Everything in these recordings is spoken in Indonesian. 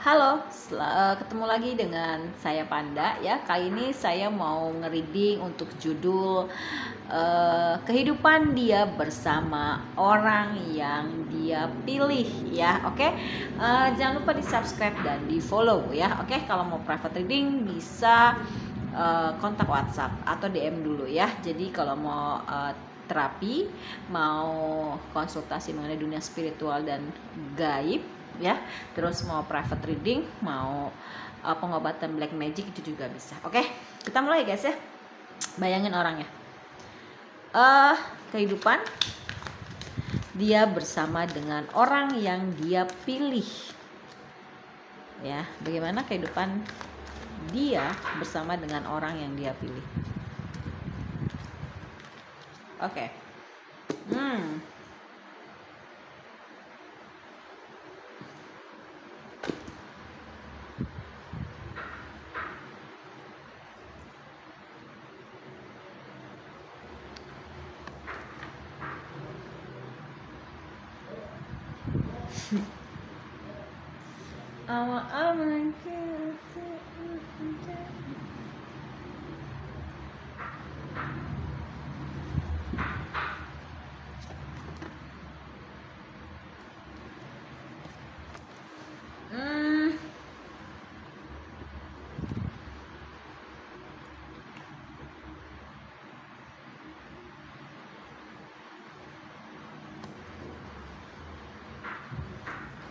Halo, ketemu lagi dengan saya Panda ya. Kali ini saya mau nge-reading untuk judul kehidupan dia bersama orang yang dia pilih ya. Oke. Jangan lupa di-subscribe dan di-follow ya. Oke, kalau mau private reading bisa kontak WhatsApp atau DM dulu ya. Jadi kalau mau terapi, mau konsultasi mengenai dunia spiritual dan gaib ya, terus mau private reading, mau pengobatan black magic itu juga bisa. Oke, kita mulai guys ya. Bayangin orangnya. Kehidupan dia bersama dengan orang yang dia pilih. Ya, bagaimana kehidupan dia bersama dengan orang yang dia pilih. Oke.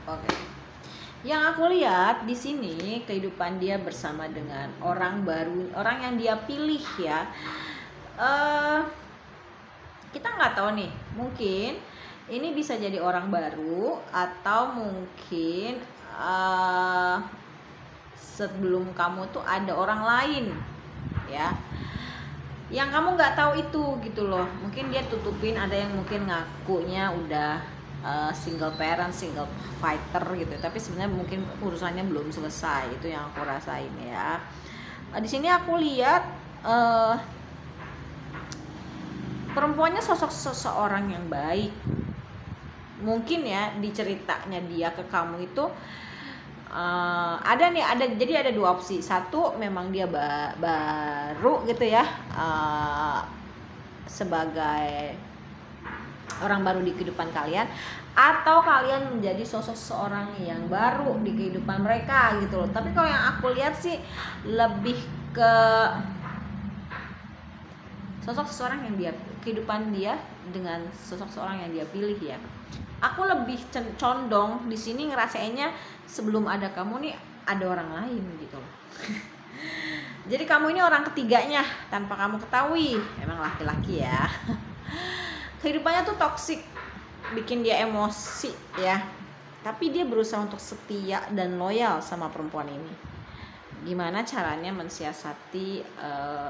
Oke. Yang aku lihat di sini kehidupan dia bersama dengan orang baru, orang yang dia pilih ya. Kita nggak tahu nih, mungkin ini bisa jadi orang baru atau mungkin sebelum kamu tuh ada orang lain ya, yang kamu nggak tahu itu gitu loh. Mungkin dia tutupin, ada yang mungkin ngakunya udah single parent, single fighter gitu, tapi sebenarnya mungkin urusannya belum selesai. Itu yang aku rasain ya. Di sini aku lihat perempuannya sosok seseorang yang baik. Mungkin ya di ceritanya dia ke kamu itu jadi ada dua opsi. Satu, memang dia baru gitu ya, sebagai orang baru di kehidupan kalian, atau kalian menjadi sosok seorang yang baru di kehidupan mereka gitu loh. Tapi kalau yang aku lihat sih lebih ke sosok seseorang yang dia, kehidupan dia dengan sosok seorang yang dia pilih ya. Aku lebih condong di sini ngerasainnya sebelum ada kamu nih ada orang lain gitu loh. Jadi kamu ini orang ketiganya tanpa kamu ketahui. Emang laki-laki ya. Kehidupannya tuh toksik, bikin dia emosi ya. Tapi dia berusaha untuk setia dan loyal sama perempuan ini. Gimana caranya mensiasati,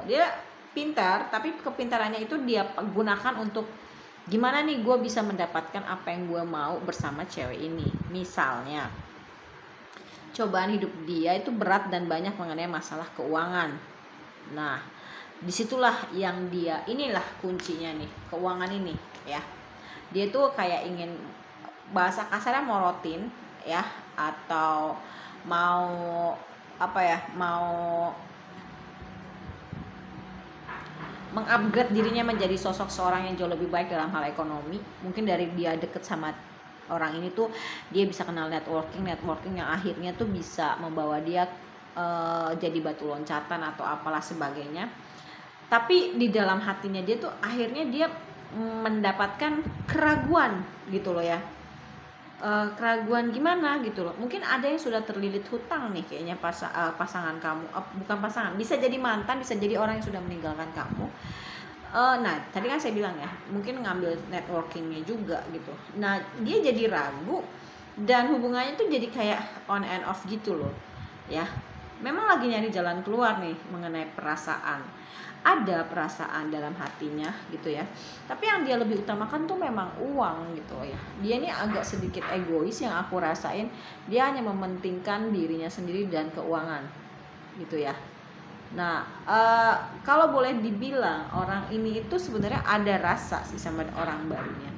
dia pintar, tapi kepintarannya itu dia gunakan untuk gimana nih gue bisa mendapatkan apa yang gue mau bersama cewek ini. Misalnya cobaan hidup dia itu berat dan banyak mengenai masalah keuangan. Nah, disitulah yang dia, inilah kuncinya nih, keuangan ini ya. Dia tuh kayak ingin, bahasa kasarnya morotin ya, atau mau mau mengupgrade dirinya menjadi sosok seorang yang jauh lebih baik dalam hal ekonomi. Mungkin dari dia deket sama orang ini tuh dia bisa kenal networking yang akhirnya tuh bisa membawa dia jadi batu loncatan atau apalah sebagainya. Tapi di dalam hatinya dia tuh akhirnya dia mendapatkan keraguan gitu loh ya. Keraguan gimana gitu loh. Mungkin ada yang sudah terlilit hutang nih kayaknya pasangan kamu, bukan pasangan, bisa jadi mantan, bisa jadi orang yang sudah meninggalkan kamu. Nah tadi kan saya bilang ya, mungkin ngambil networkingnya juga gitu. Nah dia jadi ragu dan hubungannya tuh jadi kayak on and off gitu loh ya. Memang lagi nyari jalan keluar nih mengenai perasaan. Ada perasaan dalam hatinya gitu ya, tapi yang dia lebih utamakan tuh memang uang gitu ya. Dia ini agak sedikit egois yang aku rasain. Dia hanya mementingkan dirinya sendiri dan keuangan gitu ya. Nah, kalau boleh dibilang orang ini itu sebenarnya ada rasa sih sama orang barunya,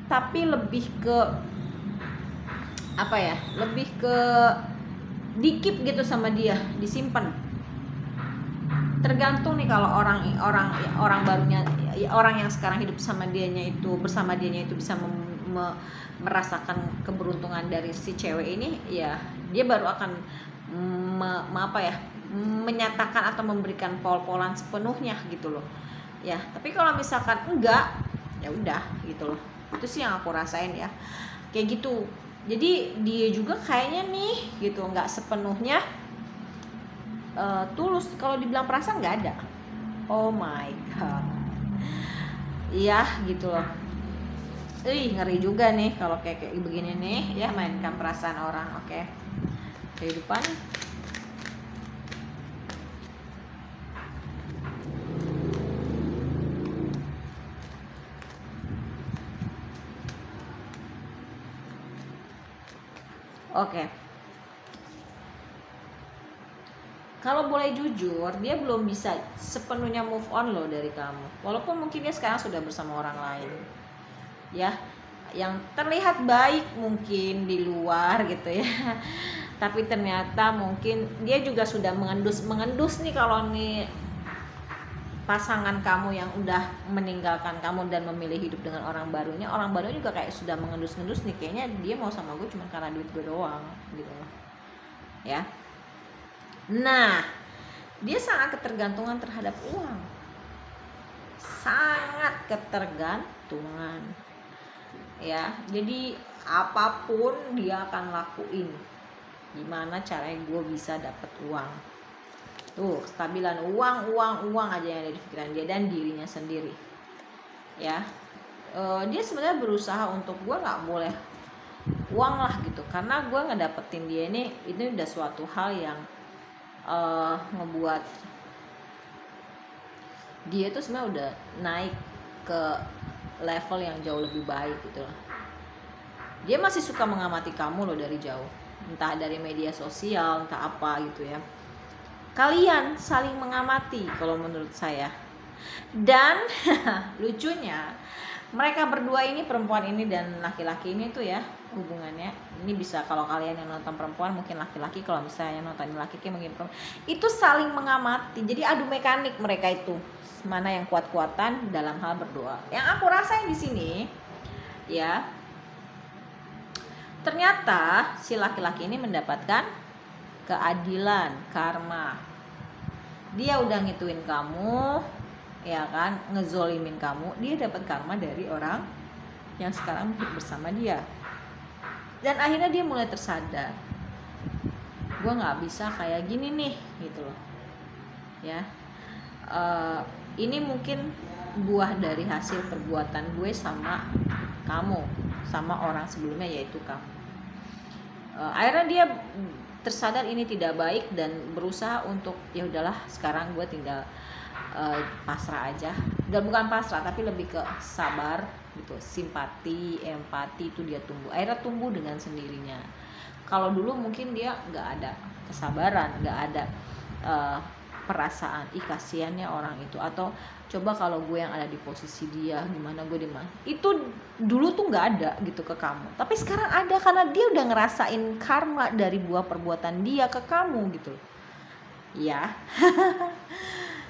tapi lebih ke apa ya, lebih ke di-keep gitu sama dia, disimpan. Tergantung nih kalau orang barunya, orang yang sekarang hidup sama dianya itu, bersama dianya itu bisa merasakan keberuntungan dari si cewek ini, ya dia baru akan menyatakan atau memberikan pol-polan sepenuhnya gitu loh ya. Tapi kalau misalkan enggak, ya udah gitu loh. Itu sih yang aku rasain ya, kayak gitu. Jadi dia juga kayaknya nih gitu nggak sepenuhnya tulus. Kalau dibilang perasaan nggak ada. Oh my god, iya gitu loh. Ngeri juga nih kalau kayak begini nih ya, mainkan perasaan orang. Oke. Kehidupan. Oke. Kalau boleh jujur, dia belum bisa sepenuhnya move on loh dari kamu. Walaupun mungkin dia sekarang sudah bersama orang lain. Ya, yang terlihat baik mungkin di luar gitu ya. Tapi ternyata mungkin dia juga sudah mengendus nih kalau nih pasangan kamu yang udah meninggalkan kamu dan memilih hidup dengan orang barunya juga kayak sudah mengendus-ngendus nih, kayaknya dia mau sama gue cuma karena duit gue doang gitu ya. Nah, dia sangat ketergantungan terhadap uang, sangat ketergantungan ya. Jadi apapun dia akan lakuin, gimana caranya gue bisa dapet uang. Tuh, kestabilan uang aja yang ada di pikiran dia dan dirinya sendiri ya. Dia sebenarnya berusaha untuk gue nggak boleh uang lah gitu, karena gue ngedapetin dia ini udah suatu hal yang ngebuat dia tuh sebenarnya udah naik ke level yang jauh lebih baik gitu loh. Dia masih suka mengamati kamu loh dari jauh, entah dari media sosial, entah apa gitu ya. Kalian saling mengamati kalau menurut saya. Dan lucunya mereka berdua ini, perempuan ini dan laki-laki ini tuh ya, hubungannya ini bisa, kalau kalian yang nonton perempuan mungkin laki-laki, kalau misalnya yang nonton laki-laki mungkin perempuan, itu saling mengamati. Jadi adu mekanik mereka itu, mana yang kuat-kuatan dalam hal berdoa. Yang aku rasain di sini ya, ternyata si laki-laki ini mendapatkan keadilan, karma. Dia udah ngituin kamu ya kan, ngezolimin kamu, dia dapat karma dari orang yang sekarang hidup bersama dia. Dan akhirnya dia mulai tersadar, gue nggak bisa kayak gini nih gitu loh ya. Ini mungkin buah dari hasil perbuatan gue sama kamu, sama orang sebelumnya yaitu kamu. Akhirnya dia tersadar ini tidak baik dan berusaha untuk ya udahlah, sekarang gue tinggal pasrah aja. Dan bukan pasrah tapi lebih ke sabar gitu, simpati, empati itu dia tumbuh. Akhirnya tumbuh dengan sendirinya. Kalau dulu mungkin dia nggak ada kesabaran, nggak ada perasaan kasihannya orang itu, atau coba kalau gue yang ada di posisi dia gimana, gue dimana, itu dulu tuh nggak ada gitu ke kamu. Tapi sekarang ada, karena dia udah ngerasain karma dari buah perbuatan dia ke kamu gitu ya.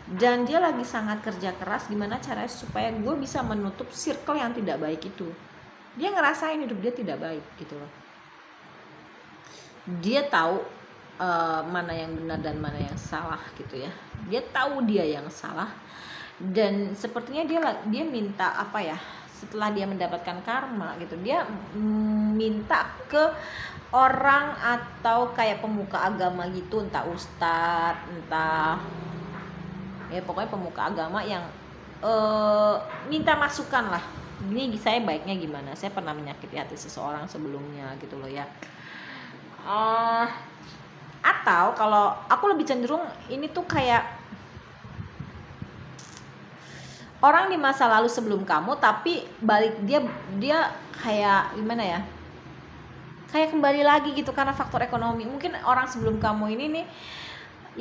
Dan dia lagi sangat kerja keras gimana caranya supaya gue bisa menutup circle yang tidak baik itu. Dia ngerasain hidup dia tidak baik gitu loh. Dia tahu mana yang benar dan mana yang salah gitu ya. Dia tahu dia yang salah, dan sepertinya dia minta apa ya, setelah dia mendapatkan karma gitu, dia minta ke orang atau kayak pemuka agama gitu, entah ustadz, entah ya pokoknya pemuka agama yang minta masukan lah, ini saya baiknya gimana, saya pernah menyakiti hati seseorang sebelumnya gitu loh ya. Atau kalau aku lebih cenderung ini tuh kayak orang di masa lalu sebelum kamu, tapi balik dia kayak gimana ya, kayak kembali lagi gitu karena faktor ekonomi. Mungkin orang sebelum kamu ini nih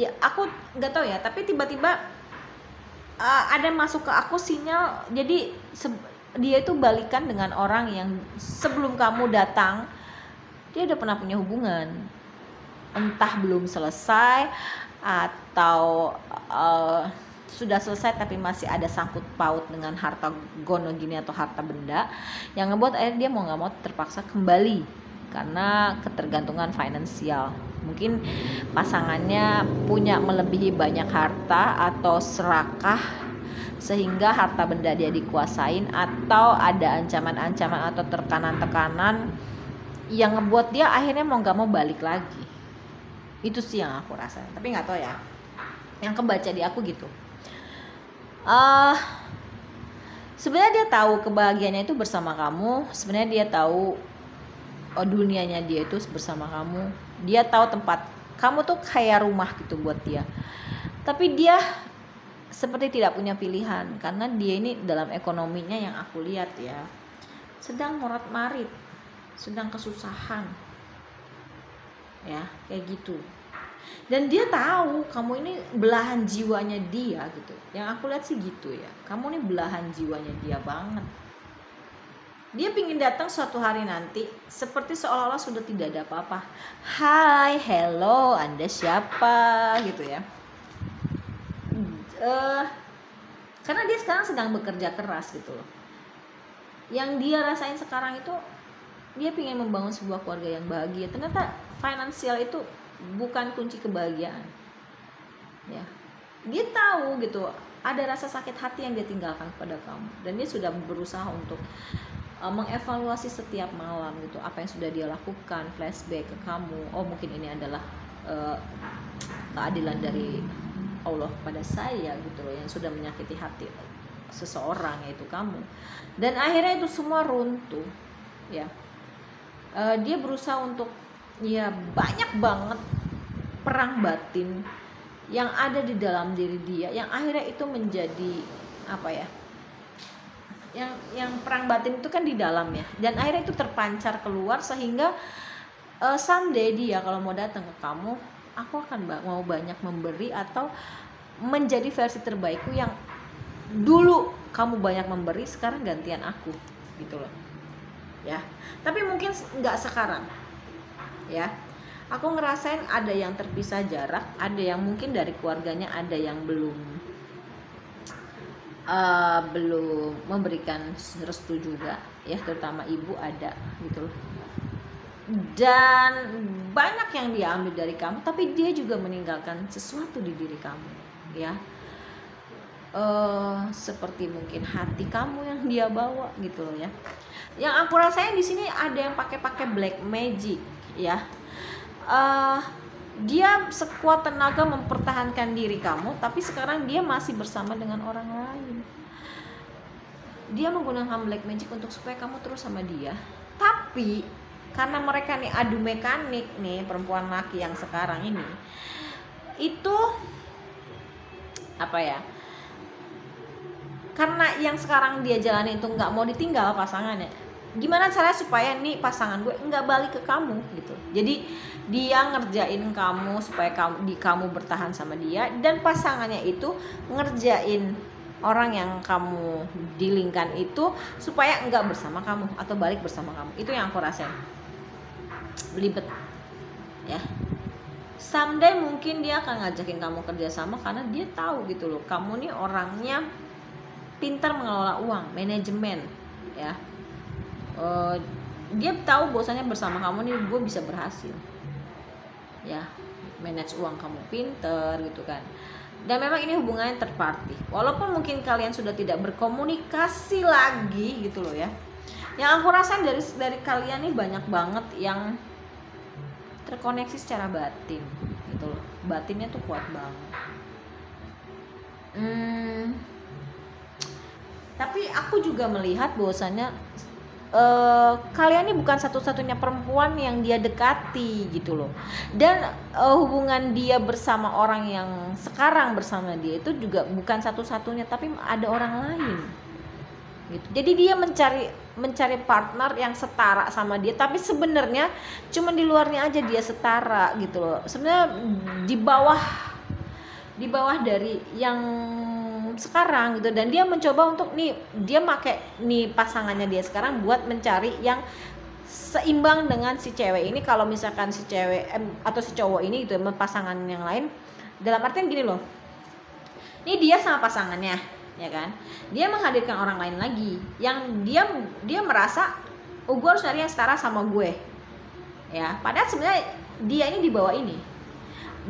ya, aku nggak tahu ya, tapi tiba-tiba ada masuk ke aku sinyal, jadi dia itu balikan dengan orang yang sebelum kamu datang dia udah pernah punya hubungan entah belum selesai atau sudah selesai tapi masih ada sangkut paut dengan harta gono gini atau harta benda, yang ngebuat akhirnya dia mau nggak mau terpaksa kembali karena ketergantungan finansial. Mungkin pasangannya punya melebihi banyak harta atau serakah sehingga harta benda dia dikuasain, atau ada ancaman-ancaman atau tekanan-tekanan yang ngebuat dia akhirnya mau nggak mau balik lagi. Itu sih yang aku rasa, tapi nggak tahu ya, yang kebaca di aku gitu. Sebenarnya dia tahu kebahagiaannya itu bersama kamu, sebenarnya dia tahu dunianya dia itu bersama kamu, dia tahu tempat kamu tuh kayak rumah gitu buat dia, tapi dia seperti tidak punya pilihan karena dia ini dalam ekonominya yang aku lihat ya sedang morat-marit, sedang kesusahan ya kayak gitu. Dan dia tahu kamu ini belahan jiwanya dia gitu. Yang aku lihat sih gitu ya. Kamu ini belahan jiwanya dia banget. Dia pingin datang suatu hari nanti seperti seolah-olah sudah tidak ada apa-apa. Hai, hello, Anda siapa gitu ya. Karena dia sekarang sedang bekerja keras gitu loh. Yang dia rasain sekarang itu dia pingin membangun sebuah keluarga yang bahagia. Ternyata finansial itu bukan kunci kebahagiaan ya. Dia tahu gitu ada rasa sakit hati yang dia tinggalkan kepada kamu, dan dia sudah berusaha untuk mengevaluasi setiap malam gitu apa yang sudah dia lakukan, flashback ke kamu. Oh mungkin ini adalah keadilan dari Allah pada saya gitu loh, yang sudah menyakiti hati seseorang, yaitu kamu. Dan akhirnya itu semua runtuh ya. Dia berusaha untuk ya banyak banget perang batin yang ada di dalam diri dia, yang akhirnya itu menjadi apa ya, yang perang batin itu kan di dalam ya, dan akhirnya itu terpancar keluar sehingga someday dia kalau mau datang ke kamu, aku akan mau banyak memberi atau menjadi versi terbaikku yang dulu kamu banyak memberi, sekarang gantian aku gitu loh ya. Tapi mungkin nggak sekarang ya. Aku ngerasain ada yang terpisah jarak, ada yang mungkin dari keluarganya ada yang belum memberikan restu juga ya, terutama ibu ada gitu loh. Dan banyak yang dia ambil dari kamu, tapi dia juga meninggalkan sesuatu di diri kamu ya. Seperti mungkin hati kamu yang dia bawa gitu loh ya. Yang aku rasain di sini ada yang pakai black magic ya. Dia sekuat tenaga mempertahankan diri kamu, tapi sekarang dia masih bersama dengan orang lain. Dia menggunakan black magic untuk supaya kamu terus sama dia. Tapi karena mereka nih adu mekanik nih, perempuan laki yang sekarang ini itu apa ya, karena yang sekarang dia jalani itu nggak mau ditinggal pasangannya. Gimana caranya supaya nih pasangan gue nggak balik ke kamu gitu. Jadi dia ngerjain kamu supaya kamu bertahan sama dia, dan pasangannya itu ngerjain orang yang kamu dealingkan itu supaya nggak bersama kamu atau balik bersama kamu. Itu yang aku rasain, belibet ya. Someday mungkin dia akan ngajakin kamu kerjasama karena dia tahu gitu loh, kamu nih orangnya pintar mengelola uang, manajemen ya. Dia tahu bahwasanya bersama kamu nih gue bisa berhasil ya, manage uang kamu pinter gitu kan. Dan memang ini hubungannya third party, walaupun mungkin kalian sudah tidak berkomunikasi lagi gitu loh ya. Yang aku rasain dari kalian nih banyak banget yang terkoneksi secara batin gitu loh, batinnya tuh kuat banget. Tapi aku juga melihat bahwasanya kalian ini bukan satu-satunya perempuan yang dia dekati gitu loh. Dan hubungan dia bersama orang yang sekarang bersama dia itu juga bukan satu-satunya, tapi ada orang lain gitu. Jadi dia mencari partner yang setara sama dia, tapi sebenarnya cuma di luarnya aja dia setara gitu loh. Sebenarnya di bawah dari yang sekarang gitu. Dan dia mencoba untuk dia pakai nih pasangannya dia sekarang buat mencari yang seimbang dengan si cewek ini. Kalau misalkan si cewek atau si cowok ini gitu pasangan yang lain, dalam artian gini loh, ini dia sama pasangannya ya kan, dia menghadirkan orang lain lagi yang dia merasa gue harus cari yang setara sama gue ya, padahal sebenarnya dia ini di bawah ini,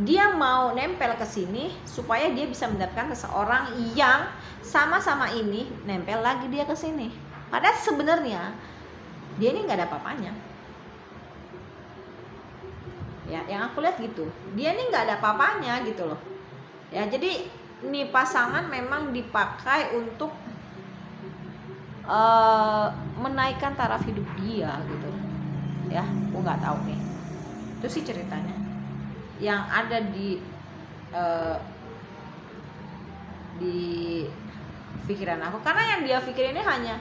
dia mau nempel ke sini supaya dia bisa mendapatkan seseorang yang sama-sama ini nempel lagi dia ke sini, padahal sebenarnya dia ini nggak ada apa-apanya ya, yang aku lihat gitu, dia ini nggak ada apa-apanya gitu loh ya. Jadi ini pasangan memang dipakai untuk menaikkan taraf hidup dia gitu ya, aku nggak tahu nih, itu sih ceritanya yang ada di pikiran aku, karena yang dia pikirin ini hanya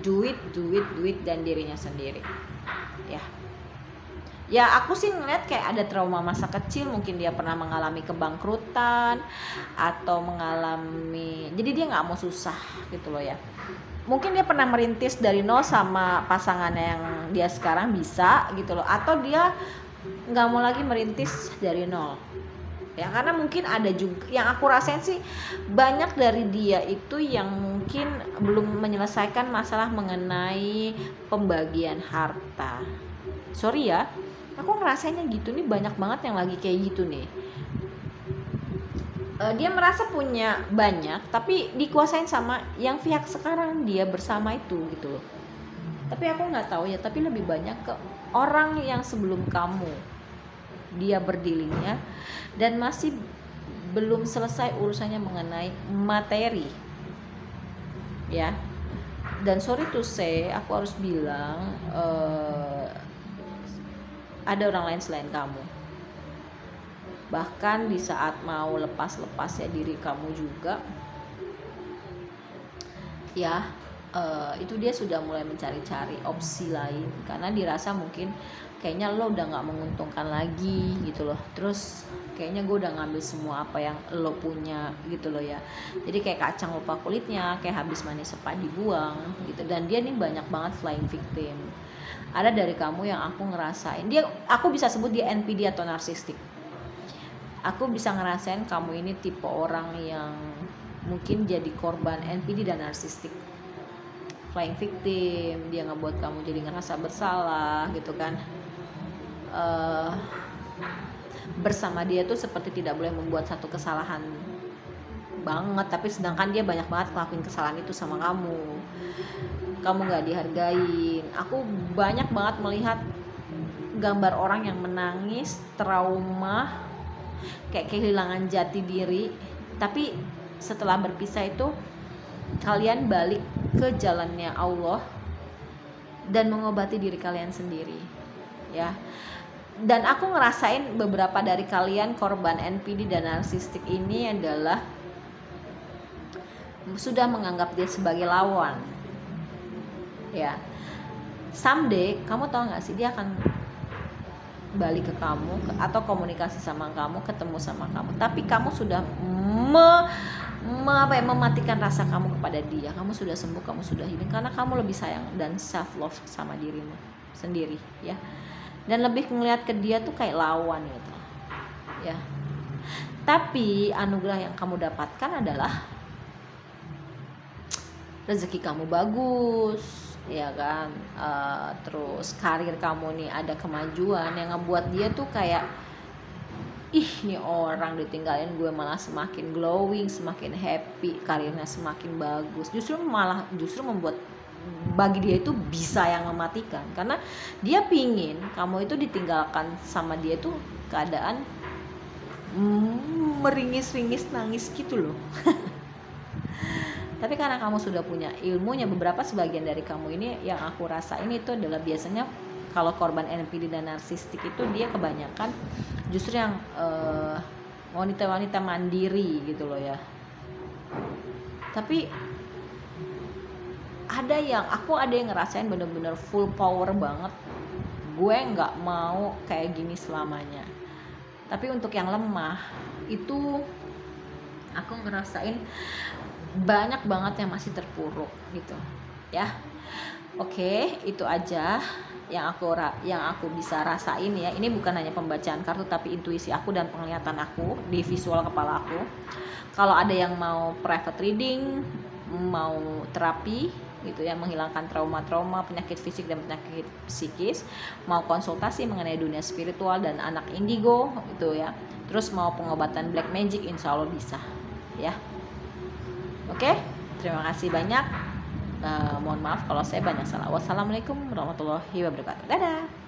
duit dan dirinya sendiri ya aku sih ngeliat kayak ada trauma masa kecil, mungkin dia pernah mengalami kebangkrutan atau mengalami, jadi dia nggak mau susah gitu loh ya, mungkin dia pernah merintis dari nol sama pasangannya yang dia sekarang bisa gitu loh, atau dia nggak mau lagi merintis dari nol ya, karena mungkin ada juga yang aku rasain sih, banyak dari dia itu yang mungkin belum menyelesaikan masalah mengenai pembagian harta. Sorry ya, aku ngerasainnya gitu nih, banyak banget yang lagi kayak gitu nih. Dia merasa punya banyak tapi dikuasain sama yang pihak sekarang dia bersama itu gitu loh. Tapi aku nggak tahu ya, tapi lebih banyak ke orang yang sebelum kamu dia berdilingnya dan masih belum selesai urusannya mengenai materi ya. Dan sorry to say, aku harus bilang ada orang lain selain kamu, bahkan di saat mau lepas ya diri kamu juga ya, itu dia sudah mulai mencari-cari opsi lain karena dirasa mungkin kayaknya lo udah nggak menguntungkan lagi gitu loh, terus kayaknya gue udah ngambil semua apa yang lo punya gitu loh ya, jadi kayak kacang lupa kulitnya, kayak habis manis sepah dibuang gitu. Dan dia nih banyak banget flying victim. Ada dari kamu yang aku ngerasain, aku bisa sebut dia NPD atau narsistik. Aku bisa ngerasain kamu ini tipe orang yang mungkin jadi korban NPD dan narsistik. Flying victim, dia ngebuat kamu jadi ngerasa bersalah gitu kan. Bersama dia tuh seperti tidak boleh membuat satu kesalahan banget, tapi sedangkan dia banyak banget ngelakuin kesalahan itu sama kamu nggak dihargain. Aku banyak banget melihat gambar orang yang menangis, trauma, kayak kehilangan jati diri, tapi setelah berpisah itu kalian balik ke jalannya Allah dan mengobati diri kalian sendiri ya. Dan aku ngerasain beberapa dari kalian korban NPD dan narsistik ini adalah sudah menganggap dia sebagai lawan ya. Someday kamu tahu nggak sih, dia akan balik ke kamu atau komunikasi sama kamu, ketemu sama kamu, tapi kamu sudah mematikan rasa kamu kepada dia. Kamu sudah sembuh, kamu sudah healing karena kamu lebih sayang dan self love sama dirimu sendiri ya, dan lebih ngelihat ke dia tuh kayak lawan gitu ya. Tapi anugerah yang kamu dapatkan adalah rezeki kamu bagus ya kan, terus karir kamu nih ada kemajuan yang ngebuat dia tuh kayak, ih nih orang ditinggalin gue malah semakin glowing, semakin happy, karirnya semakin bagus. Justru membuat bagi dia itu bisa yang mematikan, karena dia pingin kamu itu ditinggalkan sama dia tuh keadaan meringis-ringis nangis gitu loh. Tapi karena kamu sudah punya ilmunya, beberapa sebagian dari kamu ini yang aku rasain itu adalah biasanya kalau korban NPD dan narsistik itu dia kebanyakan justru yang wanita-wanita mandiri gitu loh ya. Tapi ada yang ngerasain bener-bener full power banget, gue nggak mau kayak gini selamanya. Tapi untuk yang lemah itu aku ngerasain banyak banget yang masih terpuruk gitu ya. Oke, itu aja yang aku bisa rasain ya. Ini bukan hanya pembacaan kartu tapi intuisi aku dan penglihatan aku di visual kepala aku. Kalau ada yang mau private reading, mau terapi gitu ya, menghilangkan trauma-trauma, penyakit fisik dan penyakit psikis, mau konsultasi mengenai dunia spiritual dan anak indigo gitu ya. Terus mau pengobatan black magic, insya Allah bisa ya. Oke, terima kasih banyak. Mohon maaf kalau saya banyak salah. Wassalamualaikum warahmatullahi wabarakatuh. Dadah.